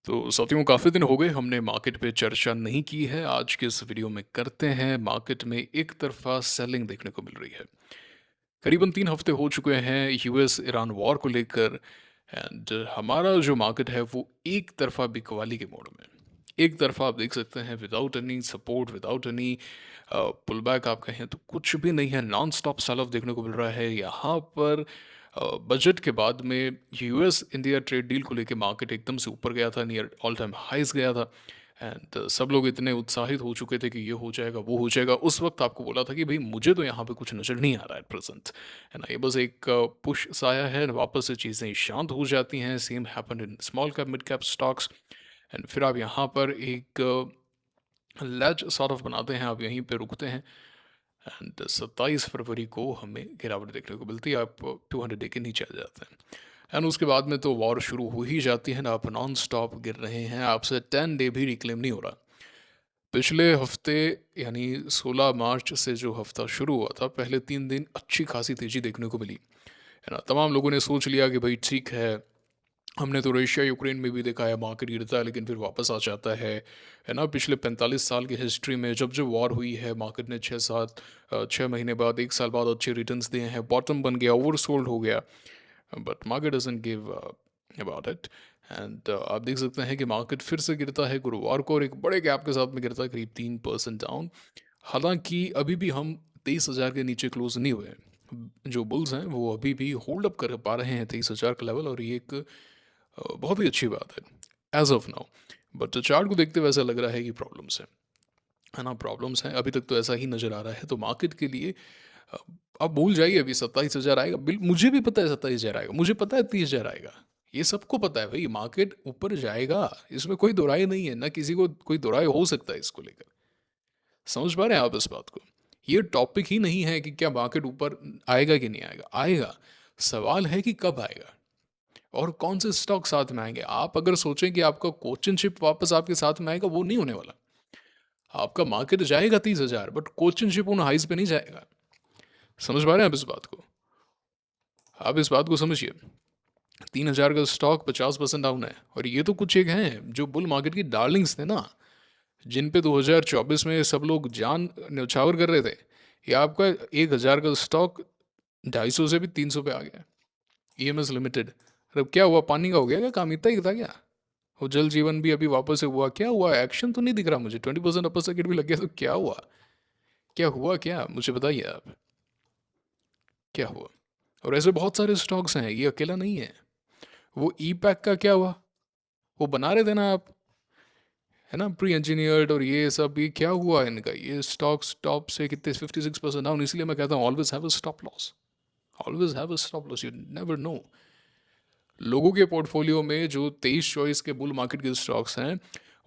तो साथियों, काफ़ी दिन हो गए हमने मार्केट पे चर्चा नहीं की है। आज के इस वीडियो में करते हैं। मार्केट में एक तरफा सेलिंग देखने को मिल रही है। करीबन 3 हफ्ते हो चुके हैं यूएस ईरान वॉर को लेकर। एंड हमारा जो मार्केट है वो एक तरफा बिकवाली के मोड में। एक तरफा आप देख सकते हैं, without any support, without any pull back आप कहें तो कुछ भी नहीं है। नॉन स्टॉप सेल ऑफ देखने को मिल रहा है यहाँ पर। बजट के बाद में यूएस इंडिया ट्रेड डील को लेकर मार्केट एकदम से ऊपर गया था, नियर ऑल टाइम हाइज गया था। एंड सब लोग इतने उत्साहित हो चुके थे कि ये हो जाएगा, वो हो जाएगा। उस वक्त आपको बोला था कि भाई मुझे तो यहाँ पे कुछ नज़र नहीं आ रहा है प्रेजेंट, है ना। ये बस एक पुश सा आया है, वापस से चीज़ें शांत हो जाती हैं। Same happen in small cap mid cap stocks. And फिर आप यहाँ पर एक लैच सॉर्ट ऑफ बनाते हैं, आप यहीं पे रुकते हैं। एंड 27 फरवरी को हमें गिरावट देखने को मिलती है, आप 200 डे के नीचे आ जाते हैं। एंड उसके बाद में तो वॉर शुरू हो ही जाती है ना, आप नॉन स्टॉप गिर रहे हैं, आपसे 10 डे भी रिक्लेम नहीं हो रहा। पिछले हफ्ते यानी 16 मार्च से जो हफ्ता शुरू हुआ था, पहले 3 दिन अच्छी खासी तेज़ी देखने को मिली, है ना। तमाम लोगों ने सोच लिया कि भाई ठीक है, हमने तो रशिया यूक्रेन में भी देखा है, मार्केट गिरता है लेकिन फिर वापस आ जाता है ना। पिछले 45 साल की हिस्ट्री में जब जब वॉर हुई है, मार्केट ने 6 महीने बाद, 1 साल बाद अच्छे रिटर्न्स दिए हैं, बॉटम बन गया, ओवरसोल्ड हो गया। But market doesn't give about it. And आप देख सकते हैं कि मार्केट फिर से गिरता है गुरुवार को, और एक बड़े गैप के साथ में गिरता है, करीब 3% डाउन। हालांकि अभी भी हम 23,000 के नीचे क्लोज नहीं हुए हैं। जो बुल्स हैं वो अभी भी होल्ड अप कर पा रहे हैं 23,000 का लेवल, और ये एक बहुत ही अच्छी बात है as of now. But chart को देखते हुए ऐसा लग रहा है कि प्रॉब्लम्स है ना, प्रॉब्लम्स हैं। अभी तक तो ऐसा ही नज़र आ रहा है। तो मार्केट के लिए अ, आप भूल जाइए, अभी 27,000 आएगा। मुझे भी पता है 27,000 आएगा, मुझे पता है 30,000 आएगा। ये सबको पता है भाई, मार्केट ऊपर जाएगा, इसमें कोई दो राय नहीं है ना, किसी को कोई दो राय हो सकता है इसको लेकर। समझ पा रहे हैं आप इस बात को? ये टॉपिक ही नहीं है कि क्या मार्केट ऊपर आएगा कि नहीं आएगा। आएगा, सवाल है कि कब आएगा और कौन से स्टॉक साथ में आएंगे। आप अगर सोचें कि आपका कोचिंग शिप वापस आपके साथ में आएगा, वो नहीं होने वाला। आपका मार्केट जाएगा 30,000, बट कोचिंग शिप उन हाइज पे नहीं जाएगा। समझ पा रहे हैं आप इस बात को? आप इस बात को समझिए। 3,000 का स्टॉक 50% डाउन है, और ये तो कुछ एक हैं जो बुल मार्केट की डार्लिंग्स थे ना, जिन पे 2024 में सब लोग जान न्यौछावर कर रहे थे। ये आपका 1,000 का स्टॉक 250 से भी 300 पे आ गया। ईएमएस लिमिटेड, अब क्या हुआ? पानी का हो गया क्या काम? इतना ही था क्या? वो जल जीवन भी अभी वापस से हुआ, क्या हुआ? एक्शन तो नहीं दिख रहा मुझे। 20% अपर सर्किट भी लग गया, तो क्या हुआ? क्या हुआ क्या, मुझे बताइए आप, क्या हुआ? और ऐसे बहुत सारे स्टॉक्स हैं, ये अकेला नहीं है। वो ई पैक का क्या हुआ? वो बना रहे थे ना आप, है ना, प्री इंजीनियर्ड और ये सब, ये क्या हुआ इनका? ये स्टॉक्स टॉप से कितने, 56% डाउन। इसलिए मैं कहता हूँ always have a stop loss. Always have a stop loss, you never know. लोगों के पोर्टफोलियो में जो 23 चॉइस के बुल मार्केट के स्टॉक्स हैं,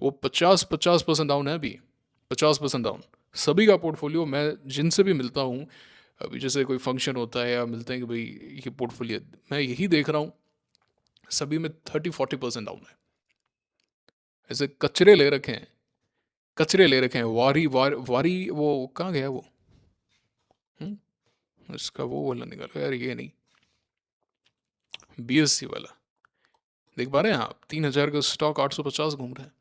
वो 50-50% डाउन है अभी। 50% डाउन। सभी का पोर्टफोलियो, मैं जिनसे भी मिलता हूँ, अभी जैसे कोई फंक्शन होता है या मिलते हैं कि भाई ये पोर्टफोलियो, मैं यही देख रहा हूँ, सभी में 30-40% डाउन है। ऐसे कचरे ले रखे हैं, कचरे ले रखे हैं। वारी वो कहाँ गया वो? इसका वो वाला निकालो यार, ये नहीं, बीएससी वाला। देख पा रहे हैं आप? 3,000 का स्टॉक 850 घूम रहा है।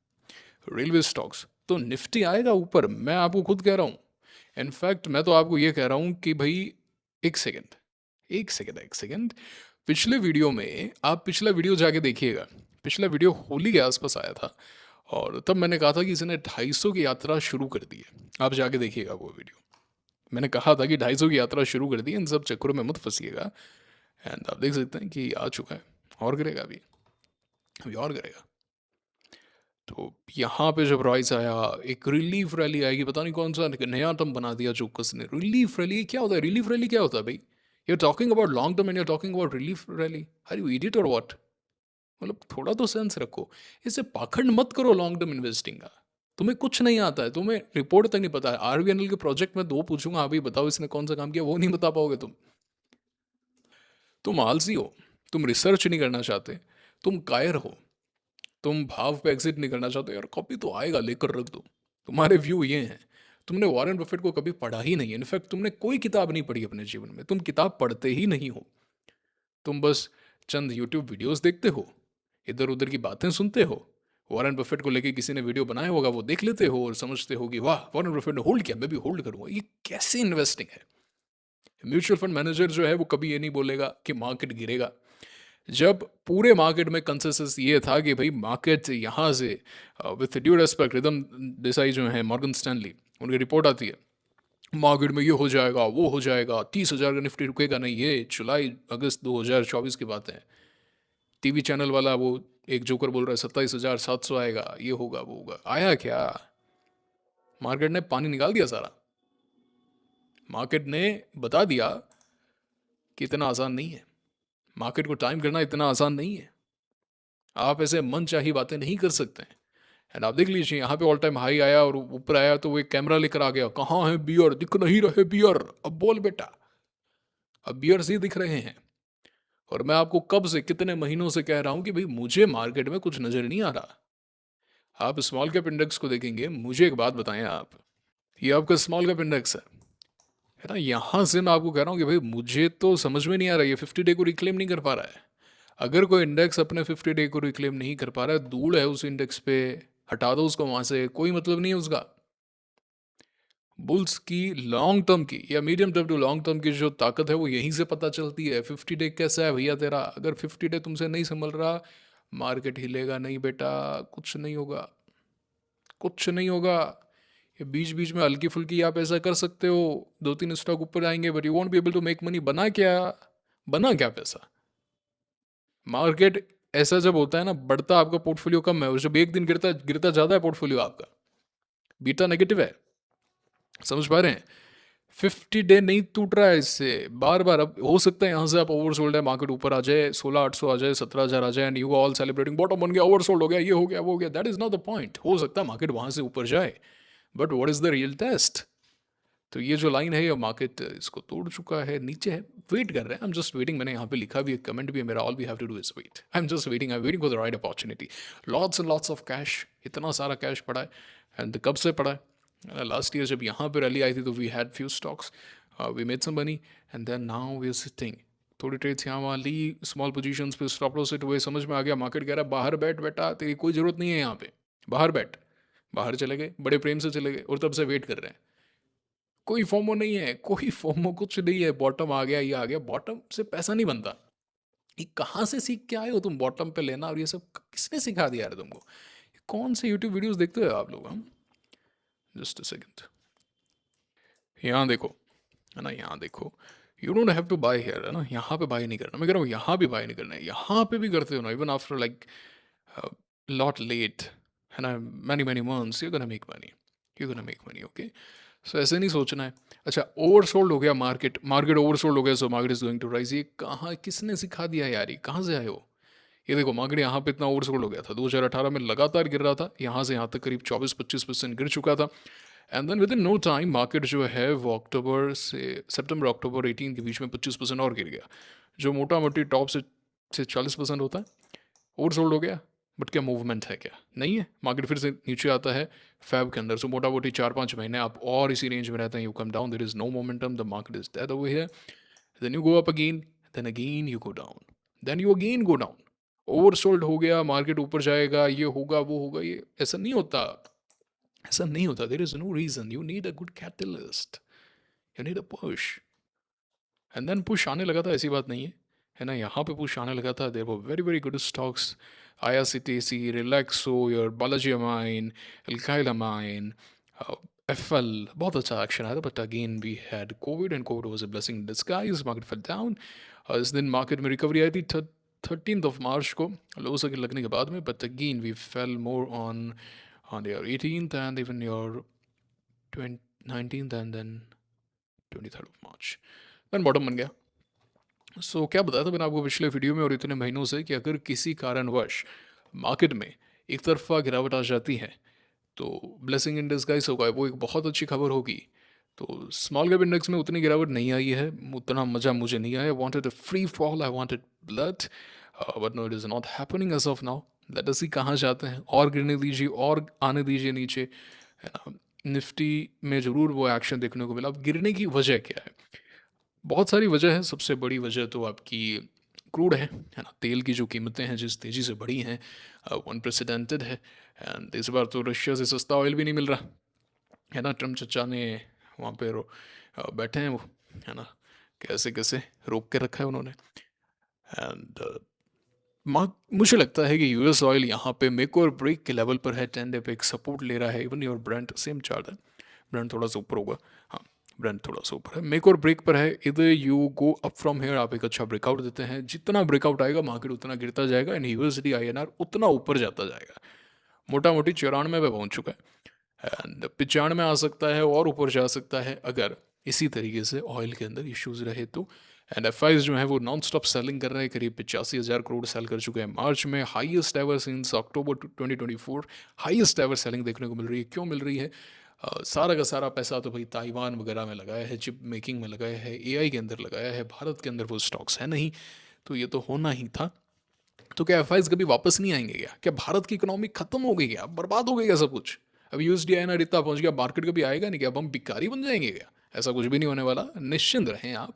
रेलवे स्टॉक्स तो निफ्टी आएगा ऊपर, मैं आपको खुद कह रहा हूँ। इनफैक्ट मैं तो आपको ये कह रहा हूँ कि भाई, एक सेकेंड, एक सेकेंड। पिछले वीडियो में, आप पिछला वीडियो जाके देखिएगा। पिछला वीडियो होली के आसपास आया था, और तब मैंने कहा था कि इसने 250 की यात्रा शुरू कर दी है। आप जाके देखिएगा वो वीडियो। मैंने कहा था कि 250 की यात्रा शुरू कर दी है, इन सब चक्करों में मत फंसिएगा। एंड आप देख सकते हैं कि आ चुका है, और गिरेगा अभी, अभी और गिरेगा। तो यहाँ पे जब राइस आया, एक रिलीफ रैली आएगी, पता नहीं कौन सा नया टर्म बना दिया चौकस ने। रिलीफ रैली क्या होता है? रिलीफ रैली क्या होता है भाई? You are talking about long term and you are talking about relief rally. Are you idiot और व्हाट? मतलब थोड़ा तो सेंस रखो। इससे पाखंड मत करो लॉन्ग टर्म इन्वेस्टिंग का। तुम्हें कुछ नहीं आता है, तुम्हें रिपोर्ट तक नहीं पता है। आरबीएनएल के प्रोजेक्ट में दो पूछूंगा, हाँ भाई बताओ इसने कौन सा काम किया, वो नहीं बता पाओगे तुम। तुम आलसी हो, तुम रिसर्च नहीं करना चाहते, तुम कायर हो, तुम भाव पे एग्जिट नहीं करना चाहते। यार कॉपी तो आएगा, लेकर रख दो। तुम्हारे व्यू ये हैं। तुमने वॉरेन बफेट को कभी पढ़ा ही नहीं। इनफैक्ट तुमने कोई किताब नहीं पढ़ी अपने जीवन में, तुम किताब पढ़ते ही नहीं हो। तुम बस चंद यूट्यूब वीडियोस देखते हो, इधर उधर की बातें सुनते हो, वॉरेन बफेट को लेके किसी ने वीडियो बनाया होगा, वो देख लेते हो और समझते हो कि वाह, वॉरेन बफेट ने होल्ड किया, मैं भी होल्ड करूँगा। ये कैसी इन्वेस्टिंग है? म्यूचुअल फंड मैनेजर जो है वो कभी ये नहीं बोलेगा कि मार्केट गिरेगा। जब पूरे मार्केट में कंसेंसस ये था कि भाई मार्केट यहाँ से with due respect rhythm Desai जो है मॉर्गन स्टैनली, उनकी रिपोर्ट आती है मार्केट में ये हो जाएगा वो हो जाएगा, 30,000 का निफ्टी रुकेगा नहीं, ये जुलाई अगस्त 2024 की बात है। टीवी चैनल वाला वो एक जोकर बोल रहा है 27,700 आएगा, ये होगा वो होगा। आया क्या? मार्केट ने पानी निकाल दिया सारा। मार्केट ने बता दिया कि इतना आसान नहीं है, मार्केट को टाइम करना इतना आसान नहीं है। आप ऐसे मनचाही बातें नहीं कर सकते हैं। एंड आप देख लीजिए यहाँ पे ऑल टाइम हाई आया और ऊपर आया तो वो एक कैमरा लेकर आ गया, कहाँ है बियर, दिख नहीं रहे बियर, अब बोल बेटा। अब बियर्स ही दिख रहे हैं। और मैं आपको कब से कितने महीनों से कह रहा हूं कि भाई मुझे मार्केट में कुछ नजर नहीं आ रहा। आप स्मॉल कैप इंडेक्स को देखेंगे, मुझे एक बात बताएं आप, ये आपका स्मॉल कैप इंडेक्स है ना, यहां से मैं आपको कह रहा हूं कि भाई मुझे तो समझ में नहीं आ रहा, ये 50 डे को रिक्लेम नहीं कर पा रहा है। अगर कोई इंडेक्स अपने 50 डे को रिक्लेम नहीं कर पा रहा है, धूल है उस इंडेक्स पे, हटा दो उसको वहां से, कोई मतलब नहीं है उसका। बुल्स की लॉन्ग टर्म की या medium term to long term की जो ताकत है वो यहीं से पता चलती है। 50 डे कैसा है भैया तेरा? अगर 50 डे तुमसे नहीं संभल रहा, मार्केट हिलेगा नहीं बेटा, कुछ नहीं होगा, कुछ नहीं होगा। ये बीच बीच में हल्की फुल्की आप ऐसा कर सकते हो, 2-3 स्टॉक ऊपर आएंगे, but you won't be able to make money. बना क्या? बना क्या पैसा? मार्केट ऐसा जब होता है ना, बढ़ता आपका पोर्टफोलियो कम है, और जब एक दिन गिरता गिरता ज़्यादा है पोर्टफोलियो आपका, बीटा नेगेटिव है। समझ पा रहे हैं? 50 डे नहीं टूट रहा है इससे बार बार। अब हो सकता है यहाँ से आप ओवरसोल्ड है, मार्केट ऊपर आ जाए, 16,800 आ जाए, 17,000 आ जाए, and you all celebrating bottom बन गया, ओवरसोल्ड हो गया, ये हो गया वो हो गया। That is not the point. हो सकता है मार्केट वहाँ से ऊपर जाए, but what is the real test? तो ये जो लाइन है, ये मार्केट इसको तोड़ चुका है, नीचे है, वेट कर रहे हैं। आई एम जस्ट वेटिंग। मैंने यहाँ पे लिखा भी, एक कमेंट भी है मेरा, all we have to do is wait. I am just waiting, I am waiting for the right opportunity. Lots and lots of cash, इतना सारा कैश पड़ा है। एंड कब से पड़ा है? लास्ट ईयर जब यहाँ पे रैली आई थी तो we had few stocks, we made some money, and then now we are sitting. थोड़ी ट्रेड्स यहाँ वहाँ ली, स्मॉल पोजीशंस पे स्टॉप लॉस हिट हुए, समझ में आ गया मार्केट कह रहा है बाहर बैठ बेटा, तेरी कोई ज़रूरत नहीं है यहाँ पे, बाहर बैठ। बाहर चले गए, बड़े प्रेम से चले गए, और तब से वेट कर रहे हैं। कोई फोमो नहीं है, कोई फोमो कुछ नहीं है। बॉटम आ गया, ये आ गया, बॉटम से पैसा नहीं बनता। ये कहाँ से सीख के आए हो तुम बॉटम पे लेना, और ये सब किसने सिखा दिया है तुमको? कौन से यूट्यूब वीडियोस देखते हो आप लोग? हम जस्ट अ सेकंड, यहाँ देखो, है ना, यहाँ देखो। You don't have to buy here, है ना, यहाँ पे बाय नहीं करना। मैं कह रहा हूँ यहाँ भी बाय नहीं करना है, यहाँ पे भी करते हो ना, even after like lot late, है ना, many many months, you gonna make money, you gonna make money, okay. So ऐसे नहीं सोचना है। अच्छा, ओवरसोल्ड हो गया मार्केट, मार्केट ओवरसोल्ड हो गया, so market is going to rise. ये कहाँ, किसने सिखा दिया यार? ये कहाँ से आए हो? ये देखो, मार्केट यहाँ पे इतना ओवरसोल्ड हो गया था, 2018 में लगातार गिर रहा था, यहाँ से यहाँ तक करीब 24-25% गिर चुका था। And then within no time market जो है वो अक्टूबर से सितंबर, अक्टूबर 18 के बीच में 25% और गिर गया, जो मोटा मोटी टॉप से 40% होता है। ओवरसोल्ड हो गया, बट क्या मूवमेंट है? क्या नहीं है। मार्केट फिर से नीचे आता है फैब के अंदर, सो मोटा मोटी 4-5 महीने आप और इसी रेंज में रहते हैं। You come down, there is no momentum, the market is dead over here. Then you go up again, then again you go down, then you again go down. Oversold हो गया, मार्केट ऊपर जाएगा, ये होगा वो होगा, ये ऐसा नहीं होता, ऐसा नहीं होता। There is no reason, you need a good catalyst, you need a push. And then push आने लगा था, ऐसी बात नहीं है ना, यहाँ पे पुश आने लगा था। There were very very good stocks, IRCTC, Relaxo, your Balaji amine, alkyl amine, FL, बहुत अच्छा एक्शन आया था। But again we had COVID, and COVID was a blessing in disguise, market fell down. इस दिन मार्केट में रिकवरी आई थी 13 मार्च को, लो से लगने के बाद में, but again we fell more on your 18th and even your 19th and then 23rd of March, then bottom बन गया। सो क्या बताया था मैंने आपको पिछले वीडियो में और इतने महीनों से, कि अगर किसी कारणवश मार्केट में एक तरफा गिरावट आ जाती है तो ब्लेसिंग इन डिस्गाइज होगा, वो एक बहुत अच्छी खबर होगी। तो स्मॉल कैप इंडेक्स में उतनी गिरावट नहीं आई है, उतना मज़ा मुझे नहीं आया। Wanted a free fall, I wanted blood, but no, it is not happening as of now. Let us see कहाँ जाते हैं, और गिरने दीजिए और आने दीजिए नीचे, है ना। निफ्टी में ज़रूर वो एक्शन देखने को मिला। अब गिरने की वजह क्या है? बहुत सारी वजह है। सबसे बड़ी वजह तो आपकी क्रूड है ना, तेल की जो कीमतें हैं जिस तेज़ी से बढ़ी हैं अनप्रेसिडेंटेड है। एंड इस बार तो रशिया से सस्ता ऑयल भी नहीं मिल रहा है ना। ट्रम्प चचा ने वहाँ पे बैठे हैं वो, है ना, कैसे कैसे रोक के रखा है उन्होंने। एंड मुझे लगता है कि यूएस ऑयल यहाँ पे मेक और ब्रेक के लेवल पर है। 10 डे पे एक सपोर्ट ले रहा है। Even your brand same chart है, ब्रांड थोड़ा सा ऊपर होगा। हाँ, ब्रांड थोड़ा सा ऊपर है, मेक और ब्रेक पर है। इधर you go up from here, आप एक अच्छा ब्रेकआउट देते हैं, जितना ब्रेकआउट आएगा मार्केट उतना गिरता जाएगा एंड यूएसडी आईएनआर उतना ऊपर जाता जाएगा। मोटा मोटी 94 पे पहुंच चुका है एंड 95 में आ सकता है और ऊपर जा सकता है अगर इसी तरीके से ऑयल के अंदर इश्यूज रहे तो। एंड एफ जो है वो नॉन स्टॉप सेलिंग कर रहे हैं, करीब 85,000 करोड़ सेल कर चुके हैं मार्च में। हाईएस्ट एवर सिंस अक्टूबर 2024 हाईएस्ट एवर सेलिंग देखने को मिल रही है। क्यों मिल रही है? सारा का सारा पैसा तो भाई ताइवान वगैरह में लगाया है, चिप मेकिंग में लगाया है, एआई के अंदर लगाया है। भारत के अंदर वो स्टॉक्स है नहीं, तो ये तो होना ही था। तो क्या एफ कभी वापस नहीं आएंगे? क्या भारत की इकोनॉमी खत्म हो गई? क्या बर्बाद हो गई? क्या सब कुछ? अब यूएसडी आई इतना पहुंच गया, मार्केट कभी आएगा नहीं? क्या अब हम भिखारी बन जाएंगे? क्या ऐसा कुछ भी नहीं होने वाला, निश्चिंत रहें आप,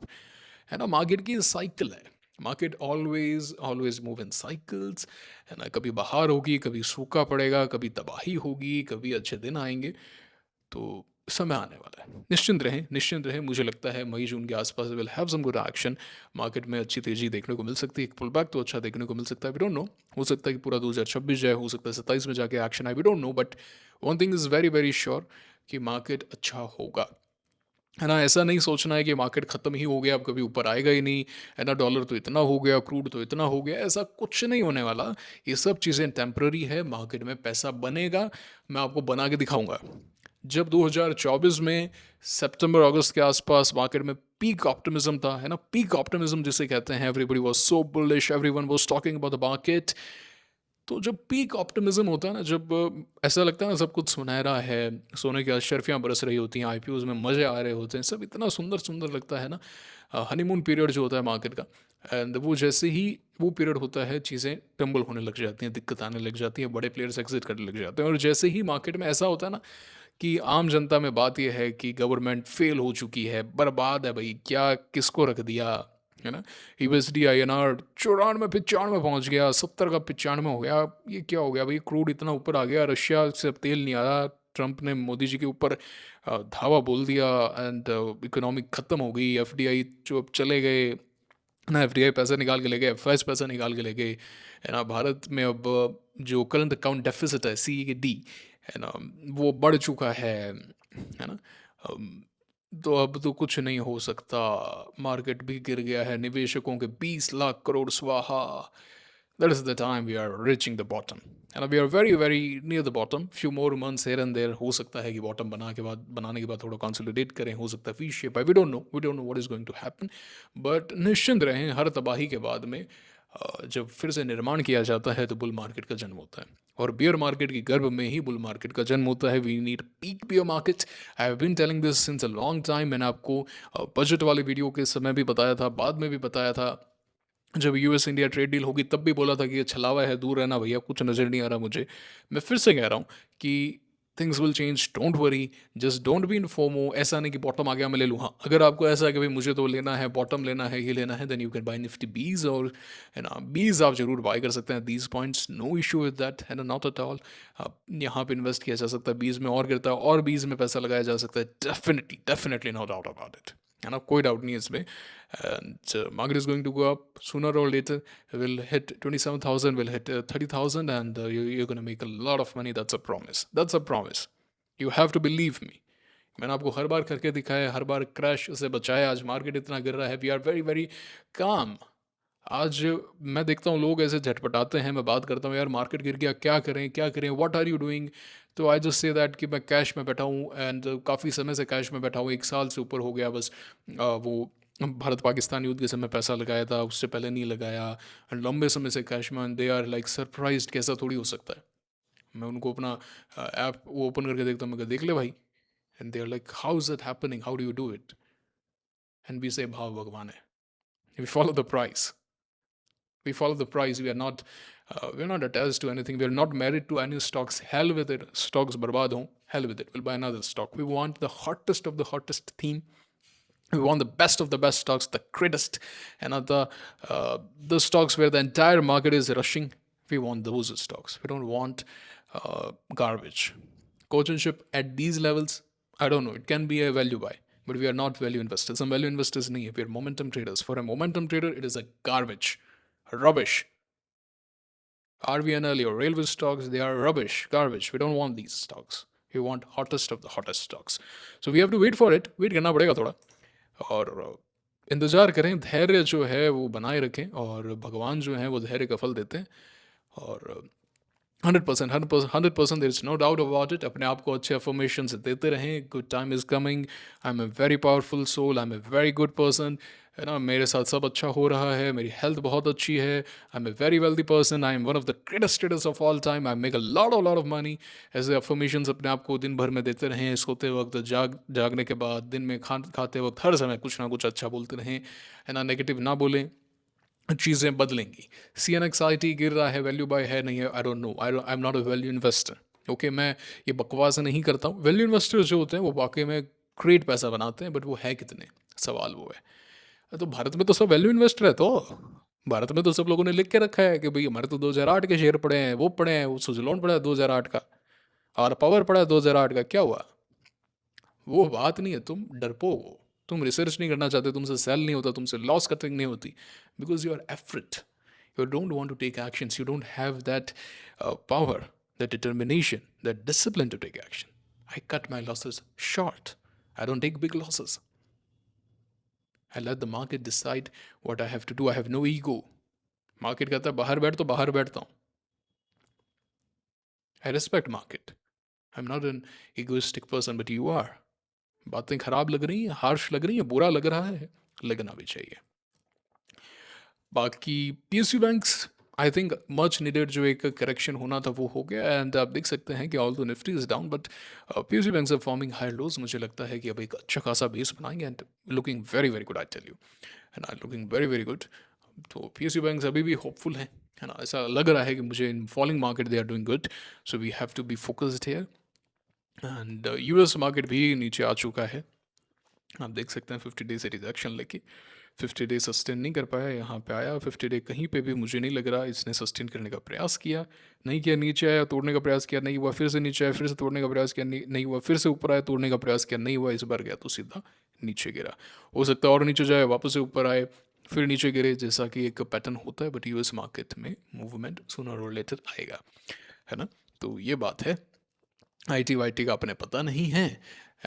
है ना। मार्केट की साइकिल है, market always always move in cycles, है ना। कभी बहार होगी, कभी सूखा पड़ेगा, कभी तबाही होगी, कभी अच्छे दिन आएंगे। तो समय आने वाला है, निश्चिंत रहें, निश्चिंत रहें। मुझे लगता है मई जून के आसपास will have some good action. Market में अच्छी तेजी देखने को मिल सकती है, एक पुल बैक तो अच्छा देखने को मिल सकता है। वी डोंट नो, हो सकता है कि पूरा 2026 जाए, हो सकता है 27 में जाके एक्शन आए, we don't know. But one thing is very very sure कि मार्केट अच्छा होगा, है ना। ऐसा नहीं सोचना है कि मार्केट ख़त्म ही हो गया, अब कभी ऊपर आएगा ही नहीं, है ना। डॉलर तो इतना हो गया, क्रूड तो इतना हो गया, ऐसा कुछ नहीं होने वाला। ये सब चीज़ें टेम्पररी है। मार्केट में पैसा बनेगा, मैं आपको बना के दिखाऊंगा। जब 2024 में सितंबर अगस्त के आसपास मार्केट में पीक ऑप्टिमिज्म था, है ना, पीक ऑप्टिमिज्म जिसे कहते हैं, everybody was so bullish, everyone was talking about the market. तो जब पीक ऑप्टिमिज्म होता है ना, जब ऐसा लगता है ना सब कुछ सुनहरा है, सोने की अशर्फियाँ बरस रही होती हैं, आईपीओज में मज़े आ रहे होते हैं, सब इतना सुंदर सुंदर लगता है ना। हनीमून पीरियड जो होता है मार्केट का, एंड वो जैसे ही वो पीरियड होता है चीज़ें टम्बल होने लग जाती हैं, दिक्कत आने लग जाती है, बड़े प्लेयर्स एग्जिट करने लग जाते हैं। और जैसे ही मार्केट में ऐसा होता है ना कि आम जनता में बात यह है कि गवर्नमेंट फेल हो चुकी है, बर्बाद है भाई, क्या किसको रख दिया, है ना। यूएसडी आईएनआर 94 95 पहुंच गया, 70 का 95 हो गया, ये क्या हो गया भाई? क्रूड इतना ऊपर आ गया, रशिया से अब तेल नहीं आ रहा, ट्रंप ने मोदी जी के ऊपर धावा बोल दिया एंड इकोनॉमी ख़त्म हो गई। एफडीआई जो अब चले गए ना, एफडीआई पैसा निकाल के ले गए, एफआईएस पैसा निकाल के ले गए, है ना। भारत में अब जो करंट अकाउंट डेफिसिट है, CAD, है ना, वो बढ़ चुका है ना। तो अब तो कुछ नहीं हो सकता। मार्केट भी गिर गया है, निवेशकों के 20 लाख करोड़ स्वाहा। That is the time we are reaching the bottom, and we are very very near the bottom. Few more months here and there, हो सकता है कि बॉटम बनाने के बाद थोड़ा कंसोलिडेट करें, हो सकता है वी शेप है, we don't know what is going to happen. But निश्चिंत रहें, हर तबाही के बाद में जब फिर से निर्माण किया जाता है तो बुल मार्केट का जन्म होता है, और बियर मार्केट की गर्भ में ही बुल मार्केट का जन्म होता है। We need peak bear market. I have been telling this since a long time. मैंने आपको बजट वाले वीडियो के समय भी बताया था, बाद में भी बताया था, जब यूएस इंडिया ट्रेड डील होगी तब भी बोला था कि ये छलावा है, दूर रहना भैया, कुछ नज़र नहीं आ रहा मुझे। मैं फिर से कह रहा हूँ कि things will change, don't worry, just don't be in FOMO. ऐसा नहीं कि बॉटम आ गया मैं ले लूँ। हाँ, अगर आपको ऐसा है कि भाई मुझे तो लेना है, बॉटम लेना है, ये लेना है, then you can buy Nifty BeES, और है ना, बीज आप जरूर बाय कर सकते हैं। These points, no issue with that, है ना, नॉट एट ऑल। आप यहाँ पे इन्वेस्ट किया जा सकता है, बीज में और गिरता है और बीज में पैसा लगाया जा सकता है, definitely definitely, no doubt about it, है ना, कोई डाउट नहीं है इसमें। And market is going to go up sooner or later. Will hit 27,000, will hit 30,000, and you're going to make a lot of money. That's a promise. That's a promise. You have to believe me. मैंने आपको हर बार करके दिखाया, हर बार crash से बचाया। आज market इतना गिर रहा है, we are very very calm. आज मैं देखता हूँ लोग ऐसे झटपटाते हैं, मैं बात करता हूँ यार मार्केट गिर गया, क्या करें क्या करें, व्हाट आर यू डूइंग? तो आई जस्ट से दैट कि मैं कैश में बैठा हूँ, एंड काफ़ी समय से कैश में बैठा हूँ, 1 साल से ऊपर हो गया बस। वो भारत पाकिस्तान युद्ध के समय पैसा लगाया था, उससे पहले नहीं लगाया, लंबे समय से कैश में। दे आर लाइक सरप्राइज्ड, कैसा थोड़ी हो सकता है। मैं उनको अपना ऐप वो ओपन करके देखता हूँ, मैं देख ले भाई, and they are like how is it happening, how do you do it? And we say भाव भगवान है, we follow the price, we follow the price. We're not attached to anything, we're not married to any stocks. Hell with it, stocks barbad ho, hell with it, we'll buy another stock. We want the hottest of the hottest theme, We want the best of the best stocks, the greatest, and the stocks where the entire market is rushing. We want those stocks. We don't want garbage. Coachingship at these levels, I don't know. It can be a value buy, but we are not value investors. Some value investors nahi hai. We are momentum traders. For a momentum trader, it is a garbage, rubbish. RVNL or railway stocks, they are rubbish, garbage. We don't want these stocks. We want hottest of the hottest stocks. So we have to wait for it. Wait करना पड़ेगा थोड़ा और इंतज़ार करें. धैर्य जो है वो बनाए रखें और भगवान जो है वो धैर्य का फल देते हैं. और 100%, 100%, there is no doubt about it. अपने आप को अच्छे affirmations देते रहें. Good time is coming. I'm a very powerful soul. I'm a very good person. है ना, मेरे साथ सब अच्छा हो रहा है. मेरी हेल्थ बहुत अच्छी है. I'm a very wealthy person. I am one of the greatest traders of all time. I make a lot of money. ऐसे affirmations अपने आप को दिन भर में देते रहें. सोते वक्त, जागने के बाद, दिन में खाते वक्त, हर समय कुछ ना कुछ अच्छा बोलते रहें. है ना, नेगेटिव ना बोलें. चीज़ें बदलेंगी. CNXIT गिर रहा है, वैल्यू बाय है नहीं है, I don't know. I am not a value investor. Okay, मैं ये बकवास नहीं करता हूँ. वैल्यू इन्वेस्टर्स जो होते हैं वो वाकई में ग्रेट पैसा बनाते हैं, बट वो है कितने, सवाल वो है. तो भारत में तो सब वैल्यू इन्वेस्टर है. तो भारत में तो सब लोगों ने लिख के रखा है कि भाई हमारे तो 2008 के शेयर पड़े हैं, वो पड़े हैं, वो सुजलॉन पड़ा है 2008 का, और पावर पड़ा है 2008 का. क्या हुआ? वो बात नहीं है. तुम डरपोक हो. तुम रिसर्च नहीं करना चाहते, तुमसे सेल नहीं होता, तुमसे लॉस कटिंग नहीं होती, because you our effort. You don't want to take actions. You don't have that power, that determination, that discipline to take action. I cut my losses short. I don't take big losses. I let the market decide what I have to do. I have no ego. Market कहता है बाहर बैठ, तो बाहर बैठता हूँ. I respect market. I'm not an egoistic person, but you are. बातें खराब लग रही हैं, हार्श लग रही हैं, बुरा लग रहा है, लगना भी चाहिए. बाकी PSU banks, I think much needed जो एक करेक्शन होना था वो हो गया. एंड आप देख सकते हैं कि although Nifty is down, but PSU banks are forming higher lows. मुझे लगता है कि अब एक अच्छा खासा बेस बनाएंगे and looking very very good, I tell you. है ना, लुकिंग वेरी वेरी गुड. तो PSU बैंक्स अभी भी होपफुल हैं. है ना, ऐसा लग रहा है कि मुझे in falling market they are doing good. So we have to be focused here. And US market भी नीचे आ चुका है. आप देख सकते हैं 50 डे से रिजेक्शन लेके 50 डे सस्टेन नहीं कर पाया, यहाँ पे आया. 50 डे कहीं पे भी मुझे नहीं लग रहा इसने सस्टेन करने का प्रयास किया. नहीं किया, नीचे आया, तोड़ने का प्रयास किया, नहीं हुआ. फिर से नीचे आया, फिर से तोड़ने का प्रयास किया, नहीं हुआ. फिर से ऊपर आया, तोड़ने का प्रयास किया, नहीं हुआ. इस बार गया तो सीधा नीचे गिरा. हो सकता है और नीचे जाए, वापस से ऊपर आए, फिर नीचे गिरे, जैसा कि एक पैटर्न होता है. बट US मार्केट में मूवमेंट सूनर और लेटर आएगा. है ना, तो ये बात है. IT का अपने पता नहीं है.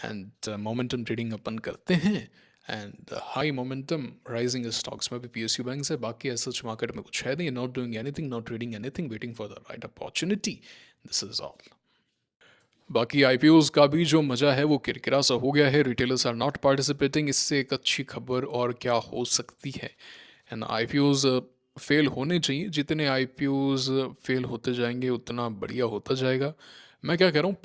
एंड मोमेंटम ट्रेडिंग अपन करते हैं. And high momentum rising stocks में भी PSU बैंक्स है. बाकी ऐसा मार्केट में कुछ है नहीं. Not doing anything, not trading anything, waiting for the right opportunity. This is all. बाकी IPOs का भी जो मज़ा है वो किरकिरा सा हो गया है. Retailers are not participating. इससे एक अच्छी खबर और क्या हो सकती है. एंड IPOs फेल होने चाहिए. जितने IPOs फेल होते जाएंगे उतना बढ़िया होता जाएगा. मैं क्या कह रहा हूँ,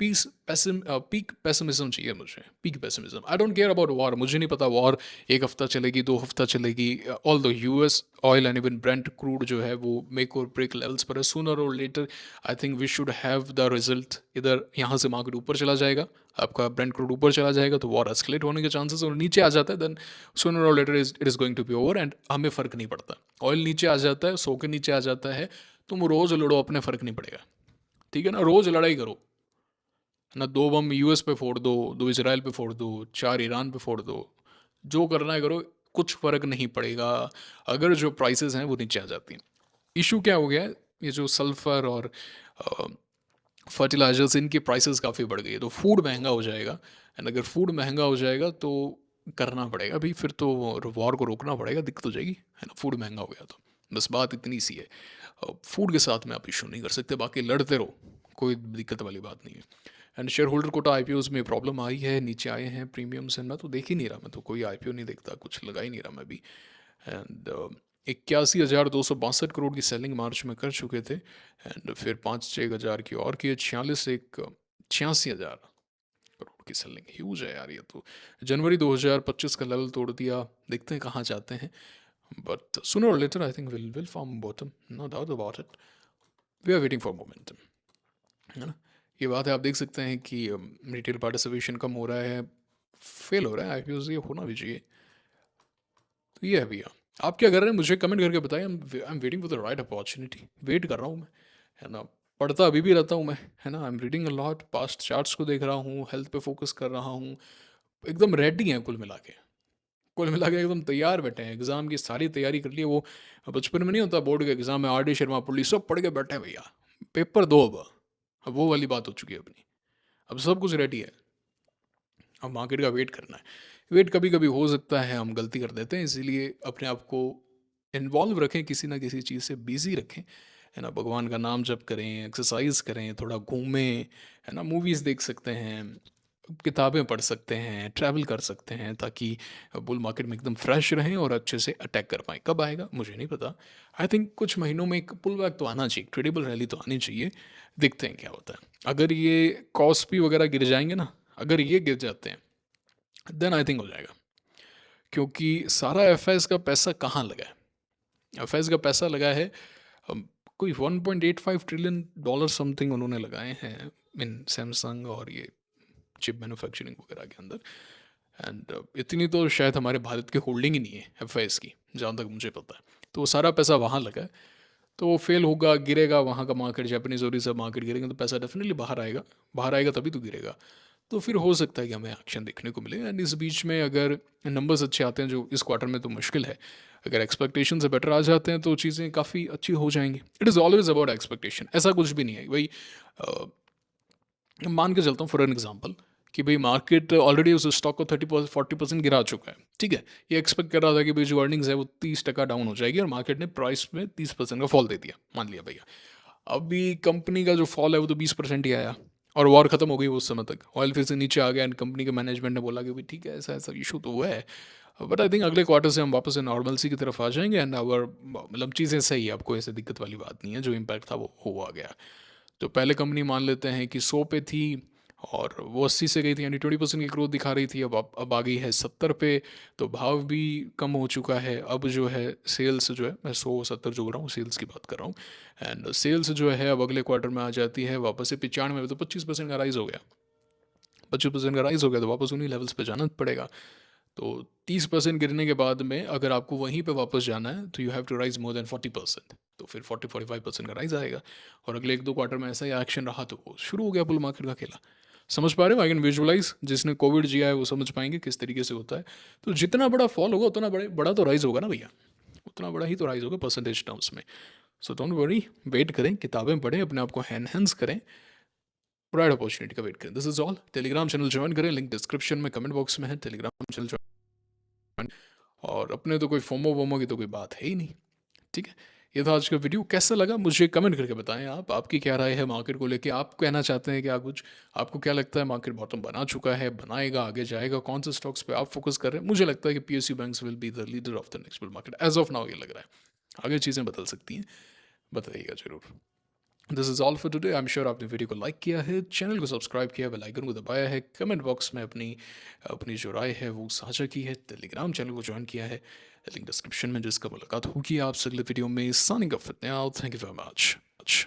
पीक पेसिमिज्म चाहिए मुझे. Peak pessimism. I don't care about war. मुझे नहीं पता वॉर एक हफ्ता चलेगी, 2 हफ्ता चलेगी. All the US oil and even Brent crude जो है वो मेक और ब्रेक लेवल्स पर है. Sooner or later I think we should have the result. इधर यहाँ से मार्केट ऊपर चला जाएगा, आपका ब्रेंट क्रूड ऊपर चला जाएगा तो वॉर एस्केलेट होने के चांसेस, और नीचे आ जाता है then sooner or later it is going to be over. And हमें फ़र्क नहीं पड़ता. ऑयल नीचे आ जाता है, 100 के नीचे आ जाता है, तुम रोज़ लड़ो, अपने फ़र्क नहीं पड़ेगा. ठीक है ना, रोज़ लड़ाई करो ना. 2 बम US पे फोड़ दो, 2 इसराइल पे फोड़ दो, 4 ईरान पे फोड़ दो, जो करना है करो, कुछ फ़र्क नहीं पड़ेगा अगर जो प्राइसेस हैं वो नीचे आ जाती हैं. इशू क्या हो गया है, ये जो सल्फ़र और फर्टिलाइजर्स, इनकी प्राइसेस काफ़ी बढ़ गई है, तो फूड महंगा हो जाएगा. एंड अगर फूड महंगा हो जाएगा तो करना पड़ेगा भाई, फिर तो वॉर को रोकना पड़ेगा. दिक्कत हो जाएगी, है ना, फूड महंगा हो गया तो. बस बात इतनी सी है. फूड के साथ में आप इशू नहीं कर सकते, बाकी लड़ते रहो, कोई दिक्कत वाली बात नहीं है. And share holder quota IPOs में प्रॉब्लम आई है, नीचे आए हैं प्रीमियम्स. एंड मैं तो देख ही नहीं रहा, मैं तो कोई IPO नहीं देखता, कुछ लगा ही नहीं रहा मैं भी. एंड 81,262 करोड़ की सेलिंग मार्च में कर चुके थे. एंड फिर 5-6 हज़ार की और की 86,000 करोड़ की सेलिंग. ह्यूज है यार ये तो. जनवरी 2025 का लेवल तोड़ दिया. देखते हैं कहाँ जाते हैं, but sooner or later I think will form bottom, no doubt about it. We are waiting for momentum. है ना, ये बात है. आप देख सकते हैं कि रिटेल पार्टिसिपेशन कम हो रहा है, फेल हो रहा है IPOs. ये होना भी चाहिए. तो ये है भैया। आप क्या कर रहे हैं मुझे कमेंट करके बताइए। I am waiting for the right opportunity, wait कर रहा हूँ मैं, है ना। पढ़ता अभी भी रहता हूँ मैं, है ना। I am reading a lot, past charts को देख रहा हूँ, हेल्थ पे फोकस कर रहा हूँ। एकदम रेडी हैं कुल मिला के, कुल मिला के एकदम तैयार बैठे हैं। एग्ज़ाम की सारी तैयारी कर ली है। वो बचपन में नहीं होता बोर्ड का एग्ज़ाम में, आर डी शर्मा पुलिस सब पढ़ के बैठे हैं भैया, पेपर दो अब वो वाली बात हो चुकी है अपनी। अब सब कुछ रेडी है, अब मार्केट का वेट करना है। वेट कभी कभी हो सकता है हम गलती कर देते हैं, इसीलिए अपने आप को इन्वॉल्व रखें, किसी ना किसी चीज़ से बिजी रखें, है ना। भगवान का नाम जप करें, एक्सरसाइज करें, थोड़ा घूमें, है ना। मूवीज़ देख सकते हैं, किताबें पढ़ सकते हैं, ट्रैवल कर सकते हैं, ताकि बुल मार्केट में एकदम फ्रेश रहें और अच्छे से अटैक कर पाएँ। कब आएगा मुझे नहीं पता। आई थिंक कुछ महीनों में एक पुल बैक तो आना चाहिए, क्रेडिबल रैली तो आनी चाहिए। देखते हैं क्या होता है। अगर ये कॉस्पी वगैरह गिर जाएंगे ना, अगर ये गिर जाते हैं देन आई थिंक हो जाएगा। क्योंकि सारा एफ का पैसा कहाँ लगा है? एफ का पैसा लगा है कोई 1.85 ट्रिलियन डॉलर समथिंग उन्होंने लगाए हैं इन सैमसंग और ये चिप मैन्युफैक्चरिंग वगैरह के अंदर। एंड इतनी तो शायद हमारे भारत की होल्डिंग ही नहीं है एफ की, जहाँ तक मुझे पता है। तो वो सारा पैसा वहाँ लगा है, तो वो फेल होगा, गिरेगा वहाँ का मार्केट, जापानीज और ये सब मार्केट गिरेंगे, तो पैसा डेफिनेटली बाहर आएगा। बाहर आएगा तभी तो गिरेगा। तो फिर हो सकता है कि हमें एक्शन देखने को मिले। एंड इस बीच में अगर नंबर्स अच्छे आते हैं, जो इस क्वार्टर में तो मुश्किल है, अगर एक्सपेक्टेशन से बेटर आ जाते हैं तो चीज़ें काफ़ी अच्छी हो जाएंगी। It is always about expectation, ऐसा कुछ भी नहीं है भाई। मान के चलता हूँ फॉर एन एग्जांपल कि भाई मार्केट ऑलरेडी उस स्टॉक को 30-40% गिरा चुका है, ठीक है। ये एक्सपेक्ट कर रहा था कि भाई जो अर्निंग्स है वो 30% डाउन हो जाएगी, और मार्केट ने प्राइस में 30% का फॉल दे दिया, मान लिया भैया। अभी कंपनी का जो फॉल है वो तो 20% ही आया, और वॉर खत्म हो गई वो उस समय तक, ऑयल फिर से नीचे आ गया, एंड कंपनी के मैनेजमेंट ने बोला कि भाई ठीक है, ऐसा ऐसा इशू तो हुआ है, बट आई थिंक अगले क्वार्टर से हम वापस से नॉर्मलसी की तरफ आ जाएंगे, एंड आवर मतलब चीज़ें सही है, आपको ऐसे दिक्कत वाली बात नहीं है। जो इम्पैक्ट था वो हो आ गया। तो पहले कंपनी मान लेते हैं कि 100 पे थी और वो 80 से गई थी, यानी 20% की ग्रोथ दिखा रही थी, अब आ गई है 70 पे। तो भाव भी कम हो चुका है। अब जो है सेल्स जो है, मैं 100-70 जोड़ रहा हूँ, सेल्स की बात कर रहा हूँ। एंड सेल्स जो है अब अगले क्वार्टर में आ जाती है वापस से 95 में, तो 25% का राइज हो गया। 25% का राइज हो गया तो वापस उन्हीं लेवल्स पे जाना पड़ेगा। तो 30% गिरने के बाद में अगर आपको वहीं पे वापस जाना है तो you have to rise more than 40%। तो फिर 40-45% का राइज आएगा, और अगले 1-2 क्वार्टर में ऐसा ही एक्शन रहा तो वो शुरू हो गया बुल मार्केट का खेला। समझ पा रहे हो? आई कैन विजुअलाइज, जिसने कोविड जिया है वो समझ पाएंगे किस तरीके से होता है। तो जितना बड़ा फॉल होगा उतना बड़ा तो राइज होगा ना भैया, उतना बड़ा ही तो राइज होगा परसेंटेज टर्म्स में। सो डोंट वरी, वेट करें, किताबें पढ़ें, अपने आप को एनहेंस करें, राइट अपॉर्चुनिटी का वेट करें। This is all. Telegram channel join करें, लिंक डिस्क्रिप्शन में कमेंट बॉक्स में है। टेलीग्राम चैनल ज्वाइन, और अपने तो कोई फोमो वोमो की तो कोई बात है ही नहीं, ठीक है। ये था आज का वीडियो। कैसा लगा मुझे कमेंट करके बताएं। आप, आपकी क्या राय है मार्केट को लेके? आप कहना चाहते हैं क्या कुछ? आपको क्या लगता है मार्केट बॉटम बना चुका है, बनाएगा, आगे जाएगा? कौन से स्टॉक्स पे आप फोकस कर रहे हैं? मुझे लगता है कि PSU banks will be the leader of the next bull market, as of now ये लग रहा है। आगे चीज़ें बदल सकती हैं, बताइएगा जरूर। This is all for today. I am sure आपने वीडियो को लाइक किया है, चैनल को सब्सक्राइब किया, बेल आइकन को दबाया है, कमेंट बॉक्स में अपनी अपनी जो राय है वो साझा की है, टेलीग्राम चैनल को ज्वाइन किया है, लिंक डिस्क्रिप्शन में, जिसका मुलाकात होगी आपसे अगले वीडियो में। Signing off, thank you very much.